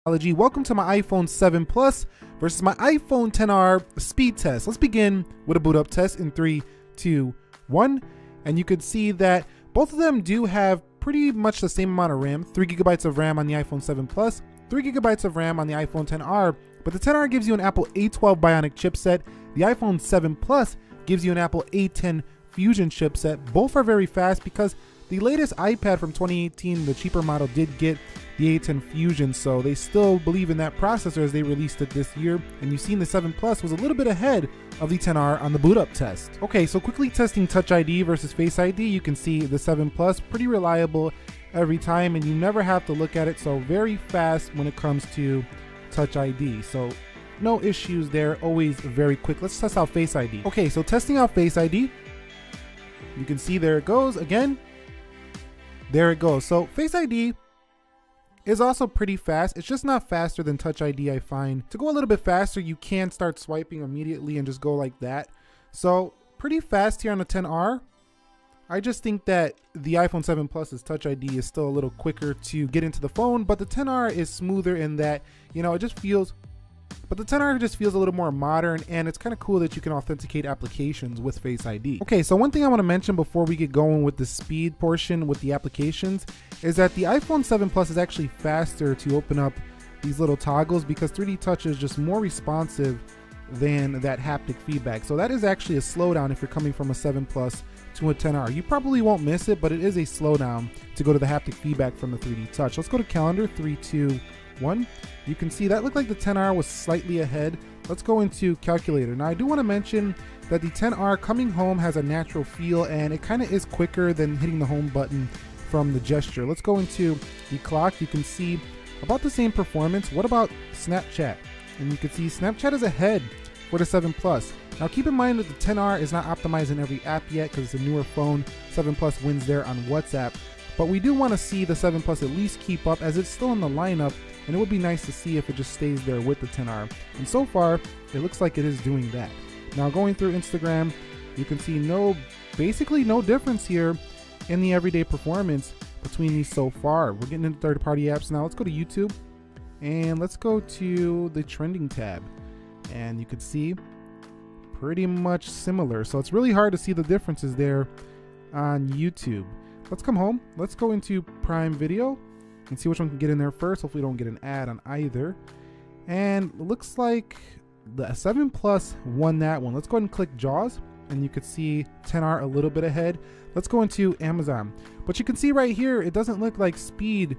Welcome to my iPhone 7 Plus versus my iPhone XR speed test. Let's begin with a boot up test in 3, 2, 1. And you can see that both of them do have pretty much the same amount of RAM, 3 GB of RAM on the iPhone 7 Plus, 3 GB of RAM on the iPhone XR, but the XR gives you an Apple A12 Bionic chipset. The iPhone 7 Plus gives you an Apple A10 Fusion chipset. Both are very fast because the latest iPad from 2018, the cheaper model, did get the A10 Fusion, so they still believe in that processor as they released it this year. And you've seen the 7 Plus was a little bit ahead of the XR on the boot up test. Okay, so quickly testing Touch ID versus Face ID, you can see the 7 Plus pretty reliable every time, and you never have to look at it, so very fast when it comes to Touch ID. So no issues there, always very quick. Let's test out Face ID. Okay, so testing out Face ID, you can see there it goes again. There it goes. So Face ID is also pretty fast. It's just not faster than Touch ID, I find. To go a little bit faster, you can start swiping immediately and just go like that. So pretty fast here on the XR. I just think that the iPhone 7 Plus's Touch ID is still a little quicker to get into the phone, but the XR is smoother in that, you know, it just feels, but the XR just feels a little more modern, and it's kind of cool that you can authenticate applications with Face ID. Okay, so one thing I want to mention before we get going with the speed portion with the applications is that the iPhone 7 Plus is actually faster to open up these little toggles because 3D Touch is just more responsive than that haptic feedback. So that is actually a slowdown if you're coming from a 7 Plus to a XR. You probably won't miss it, but it is a slowdown to go to the haptic feedback from the 3D Touch. Let's go to calendar, 3, 2, 1. You can see that looked like the XR was slightly ahead. Let's go into calculator. Now I do want to mention that the XR coming home has a natural feel, and it kind of is quicker than hitting the home button from the gesture. Let's go into the clock. You can see about the same performance. What about Snapchat? And you can see Snapchat is ahead for the 7 Plus. Now keep in mind that the XR is not optimized in every app yet because it's a newer phone. 7 Plus wins there on WhatsApp. But we do want to see the 7 Plus at least keep up as it's still in the lineup, and it would be nice to see if it just stays there with the XR. And so far, it looks like it is doing that. Now going through Instagram, you can see basically no difference here in the everyday performance between these so far. We're getting into third-party apps now. Let's go to YouTube, and let's go to the trending tab. And you can see pretty much similar. So it's really hard to see the differences there on YouTube. Let's come home. Let's go into Prime Video and see which one can get in there first. Hopefully we don't get an ad on either. And it looks like the 7 Plus won that one. Let's go ahead and click JAWS, and you could see XR a little bit ahead. Let's go into Amazon. But you can see right here, it doesn't look like speed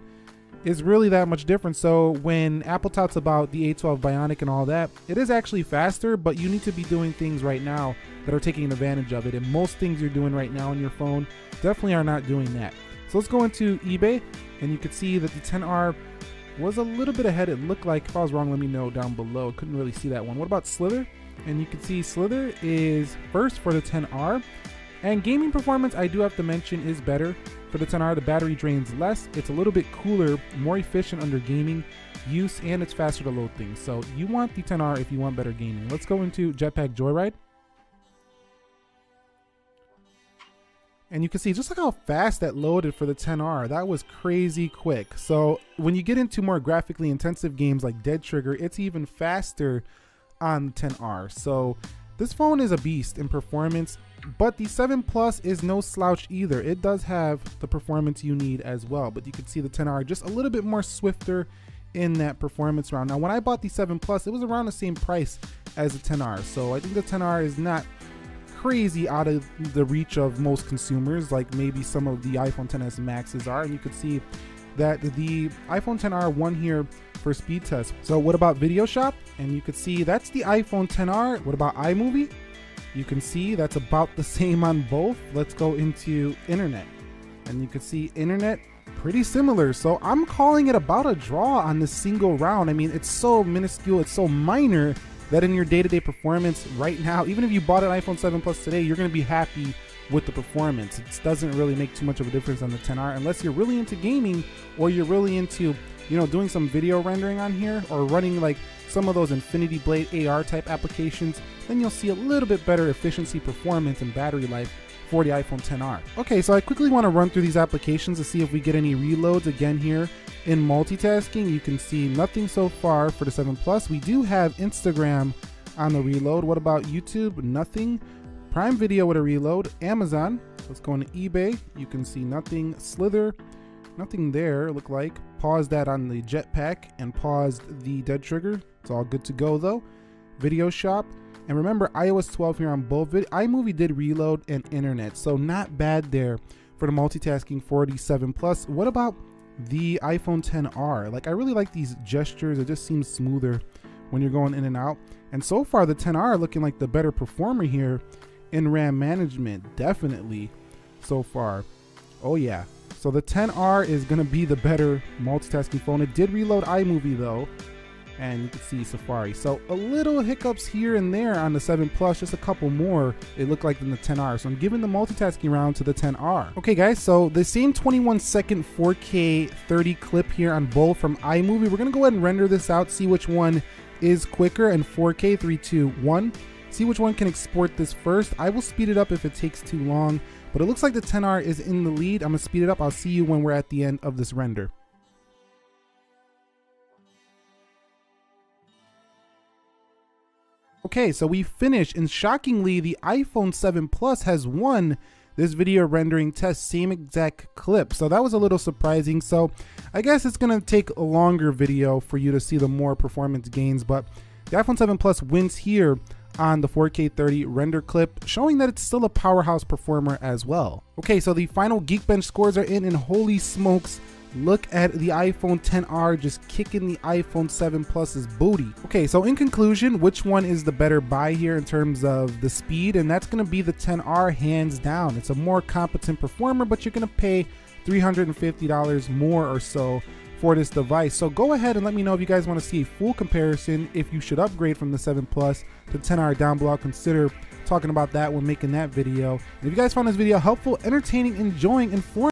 is really that much different. So when Apple talks about the A12 Bionic and all that, it is actually faster, but you need to be doing things right now that are taking advantage of it. And most things you're doing right now on your phone definitely are not doing that. So let's go into eBay, and you can see that the XR was a little bit ahead. It looked like. If I was wrong, let me know down below. Couldn't really see that one. What about Slither? And you can see Slither is first for the XR. And gaming performance, I do have to mention, is better for the XR. The battery drains less. It's a little bit cooler, more efficient under gaming use, and it's faster to load things. So you want the XR if you want better gaming. Let's go into Jetpack Joyride. And you can see just look how fast that loaded for the XR. That was crazy quick. So when you get into more graphically intensive games like Dead Trigger, it's even faster on the XR. So this phone is a beast in performance, but the 7 Plus is no slouch either. It does have the performance you need as well, but you can see the XR just a little bit more swifter in that performance round. Now when I bought the 7 Plus, it was around the same price as the XR. So I think the XR is not crazy out of the reach of most consumers like maybe some of the iPhone XS Maxes are. And you can see that the iPhone XR won here for speed test. So what about Video Shop? And you can see that's the iPhone XR. What about iMovie? You can see that's about the same on both. Let's go into Internet, and you can see Internet pretty similar. So I'm calling it about a draw on this single round. I mean, it's so minuscule, it's so minor that in your day-to-day performance right now, even if you bought an iPhone 7 Plus today, you're going to be happy with the performance. It doesn't really make too much of a difference on the XR unless you're really into gaming, or you're really into, you know, doing some video rendering on here, or running like some of those Infinity Blade AR type applications. Then you'll see a little bit better efficiency, performance, and battery life for the iPhone XR. Okay, so I quickly want to run through these applications to see if we get any reloads again here. In multitasking, you can see nothing so far for the 7 Plus. We do have Instagram on the reload. What about YouTube? Nothing. Prime Video with a reload. Amazon, let's go into eBay. You can see nothing. Slither, nothing there, look like. Paused that on the Jetpack and paused the Dead Trigger. It's all good to go though. Video Shop. And remember, iOS 12 here on both. iMovie did reload and internet, so not bad there for the multitasking for the 7 Plus. What about the iPhone XR? Like, I really like these gestures. It just seems smoother when you're going in and out. And so far, the XR looking like the better performer here in RAM management, definitely so far. Oh yeah. So the XR is gonna be the better multitasking phone. It did reload iMovie though, and you can see Safari. So a little hiccups here and there on the 7 Plus, just a couple more, it looked like, than the XR. So I'm giving the multitasking round to the XR. Okay guys, so the same 21-second 4K 30 clip here on both from iMovie. We're gonna go ahead and render this out, see which one is quicker in 4K, 3, 2, 1. See which one can export this first. I will speed it up if it takes too long, but it looks like the XR is in the lead. I'm gonna speed it up. I'll see you when we're at the end of this render. Okay, so we finished, and shockingly, the iPhone 7 Plus has won this video rendering test, same exact clip. So that was a little surprising. So I guess it's gonna take a longer video for you to see the more performance gains, but the iPhone 7 Plus wins here on the 4K 30 render clip, showing that it's still a powerhouse performer as well. Okay, so the final Geekbench scores are in, and holy smokes, look at the iPhone XR just kicking the iPhone 7 Plus's booty. Okay, so in conclusion, which one is the better buy here in terms of the speed? And that's gonna be the XR hands down. It's a more competent performer, but you're gonna pay $350 more or so for this device. So go ahead and let me know if you guys want to see a full comparison, if you should upgrade from the 7 Plus to XR down below. I'll consider talking about that when making that video. And if you guys found this video helpful, entertaining, enjoying, informative,